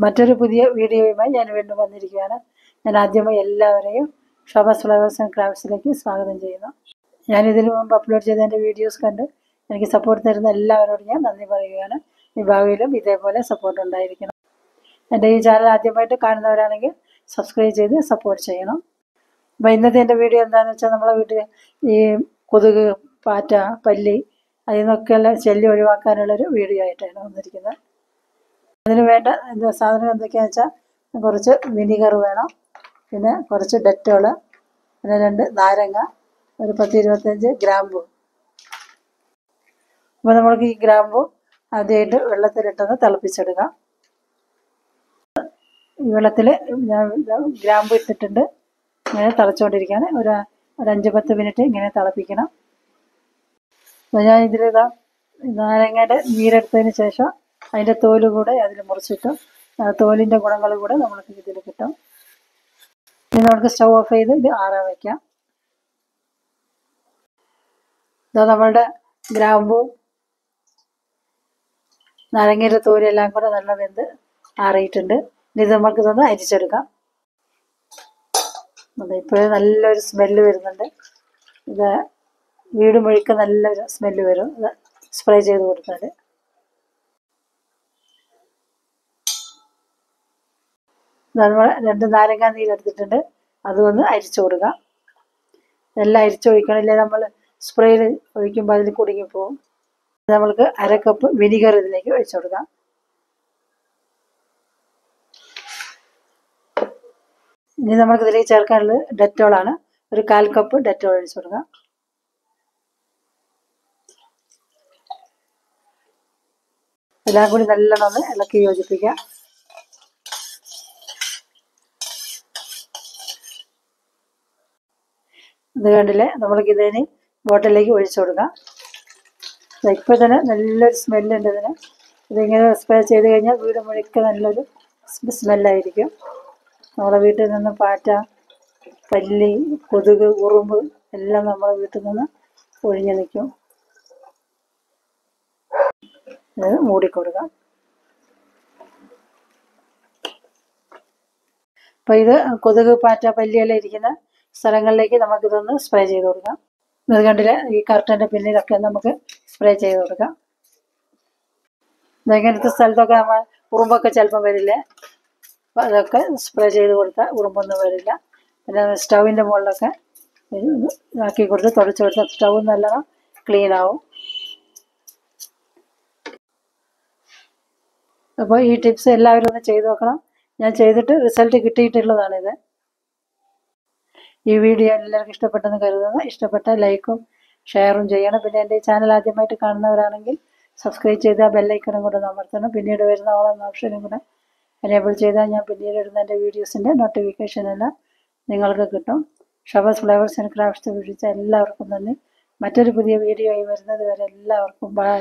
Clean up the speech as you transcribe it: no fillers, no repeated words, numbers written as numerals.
മറ്റൊരു പുതിയ വീഡിയോയുമായി ഞാൻ വീണ്ടും വന്നിരിക്കുകയാണ്. ഞാൻ ആദ്യമായി എല്ലാവരെയും ഷോബാസ് ഫ്ലവേഴ്സ് ആൻഡ് ക്രാഫ്റ്റ്സിലേക്ക് സ്വാഗതം ചെയ്യുന്നു. ഞാൻ ഇതിനു മുമ്പ് അപ്ലോഡ് ചെയ്ത എൻ്റെ വീഡിയോസ് കണ്ട് എനിക്ക് സപ്പോർട്ട് തരുന്ന എല്ലാവരോടും ഞാൻ നന്ദി പറയുകയാണ്. ഈ ഭാവിയിലും ഇതേപോലെ സപ്പോർട്ട് ഉണ്ടായിരിക്കണം. എൻ്റെ ഈ ചാനൽ ആദ്യമായിട്ട് കാണുന്നവരാണെങ്കിൽ സബ്സ്ക്രൈബ് ചെയ്ത് സപ്പോർട്ട് ചെയ്യണം. അപ്പോൾ ഇന്നത്തെ എൻ്റെ വീഡിയോ എന്താണെന്ന് വെച്ചാൽ, നമ്മളെ വീട്ടിൽ ഈ കൊതുക്, പാറ്റ, പല്ലി അതിൽ നിന്നൊക്കെയുള്ള ശല്യം ഒഴിവാക്കാനുള്ളൊരു വീഡിയോ ആയിട്ടാണ് വന്നിരിക്കുന്നത്. അതിന് വേണ്ട സാധനം എന്തൊക്കെയാണെന്ന് വെച്ചാൽ, കുറച്ച് വിനിഗർ വേണം, പിന്നെ കുറച്ച് ഡെറ്റോള്, പിന്നെ 2 നാരങ്ങ, ഒരു 10-25 ഗ്രാമ്പു. അപ്പോൾ നമ്മൾക്ക് ഈ ഗ്രാമ്പു ആദ്യമായിട്ട് വെള്ളത്തിലിട്ടൊന്ന് തിളപ്പിച്ചെടുക്കാം. ഈ വെള്ളത്തിൽ ഞാൻ ഗ്രാമ്പു ഇട്ടിട്ടുണ്ട്. ഇങ്ങനെ തിളച്ചുകൊണ്ടിരിക്കുകയാണ്. ഒരു 5-10 മിനിറ്റ് ഇങ്ങനെ തിളപ്പിക്കണം. അപ്പോൾ ഞാൻ ഇതിലിതാ നാരങ്ങയുടെ നീരെടുത്തതിന് ശേഷം അതിൻ്റെ തോല് കൂടെ അതിൽ മുറിച്ചിട്ടും തോലിൻ്റെ ഗുണങ്ങൾ കൂടെ നമ്മൾക്ക് ഇതിൽ കിട്ടും. ഇനി നമുക്ക് സ്റ്റൗ ഓഫ് ചെയ്ത് ഇത് ആറാൻ വയ്ക്കാം. ഇതാ നമ്മളുടെ ഗ്രാമ്പൂ, നാരങ്ങയുടെ തോലെല്ലാം കൂടെ നല്ല വെന്ത് ആറിയിട്ടുണ്ട്. ഇനി ഇത് നമുക്ക് ഇതൊന്ന് അരിച്ചെടുക്കാം. ഇപ്പോഴേ നല്ലൊരു സ്മെല്ല് വരുന്നുണ്ട്. ഇത് വീട് മുഴുக்க നല്ലൊരു സ്മെല്ല് വരും ഇത് സ്പ്രേ ചെയ്ത് കൊടുത്താൽ. നമ്മൾ 2 നാരങ്ങ നീരെടുത്തിട്ടുണ്ട്, അതൊന്ന് അരിച്ചു കൊടുക്കാം. എല്ലാം അരിച്ചൊഴിക്കണില്ലേ, നമ്മൾ സ്പ്രേയിൽ ഒഴിക്കുമ്പോൾ അതിൽ കുടുങ്ങിപ്പോവും. നമ്മൾക്ക് 1/2 കപ്പ് വിനിഗർ ഇതിലേക്ക് ഒഴിച്ചു കൊടുക്കാം. ഇനി നമുക്ക് ഇതിലേക്ക് ചേർക്കാനുള്ളത് ഡെറ്റോളാണ്. ഒരു 1/4 കപ്പ് ഡെറ്റോൾ ഒഴിച്ചു കൊടുക്കാം. എല്ലാം കൂടി നല്ലോണം ഇളക്കി യോജിപ്പിക്കാം. ഇത് കണ്ടില്ലേ, നമ്മൾക്ക് ഇതിന് ബോട്ടിലേക്ക് ഒഴിച്ചു കൊടുക്കാം. ഇപ്പോൾ തന്നെ നല്ലൊരു സ്മെല്ലുണ്ട് ഇതിന്. ഇതിങ്ങനെ സ്പ്രേ ചെയ്ത് കഴിഞ്ഞാൽ വീട് മുഴുக்க നല്ലൊരു സ്മെല്ലായിരിക്കും. നമ്മുടെ വീട്ടിൽ നിന്ന് പാറ്റ, പല്ലി, കൊതുക്, ഉറുമ്പ് എല്ലാം നമ്മുടെ വീട്ടിൽ നിന്ന് ഒഴിഞ്ഞു നിൽക്കും. ഇത് മൂടിക്കൊടുക്കാം. അപ്പോൾ ഇത് കൊതുക്, പാറ്റ, പല്ലിയെല്ലാം ഇരിക്കുന്ന സ്ഥലങ്ങളിലേക്ക് നമുക്കിതൊന്ന് സ്പ്രേ ചെയ്ത് കൊടുക്കാം. ഇത് കണ്ടില്ലേ, ഈ കർട്ടൻ്റെ പിന്നിലൊക്കെ നമുക്ക് സ്പ്രേ ചെയ്ത് കൊടുക്കാം. ഇങ്ങനത്തെ സ്ഥലത്തൊക്കെ നമ്മൾ ഉറുമ്പൊക്കെ ചിലപ്പം വരില്ലേ, അപ്പോൾ അതൊക്കെ സ്പ്രേ ചെയ്ത് കൊടുത്താൽ ഉറുമ്പൊന്നും വരില്ല. പിന്നെ സ്റ്റൗവിൻ്റെ മുകളിലൊക്കെ ഇതാക്കി കൊടുത്ത് തുടച്ച് കൊടുത്താൽ സ്റ്റൗ നല്ലോണം ക്ലീൻ ആവും. അപ്പോൾ ഈ ടിപ്സ് എല്ലാവരും ഒന്ന് ചെയ്ത് നോക്കണം. ഞാൻ ചെയ്തിട്ട് റിസൾട്ട് കിട്ടിയിട്ടുള്ളതാണിത്. ഈ വീഡിയോ എല്ലാവർക്കും ഇഷ്ടപ്പെട്ടെന്ന് കരുതുന്നു. ഇഷ്ടപ്പെട്ടാൽ ലൈക്കും ഷെയറും ചെയ്യണം. പിന്നെ എൻ്റെ ചാനൽ ആദ്യമായിട്ട് കാണുന്നവരാണെങ്കിൽ സബ്സ്ക്രൈബ് ചെയ്താൽ ബെല്ലൈക്കണും കൂടെ അമർത്തണം. പിന്നീട് വരുന്ന ഓളെന്ന ഓപ്ഷനും കൂടെ എനേബിൾ ചെയ്താൽ ഞാൻ പിന്നീട് ഇടുന്ന എൻ്റെ വീഡിയോസിൻ്റെ നോട്ടിഫിക്കേഷൻ എല്ലാം നിങ്ങൾക്ക് കിട്ടും. Shobas flowers and crafts videos എല്ലാവർക്കും നന്ദി. മറ്റൊരു പുതിയ വീഡിയോ ആയി വരുന്നത് വരെ എല്ലാവർക്കും ബൈ.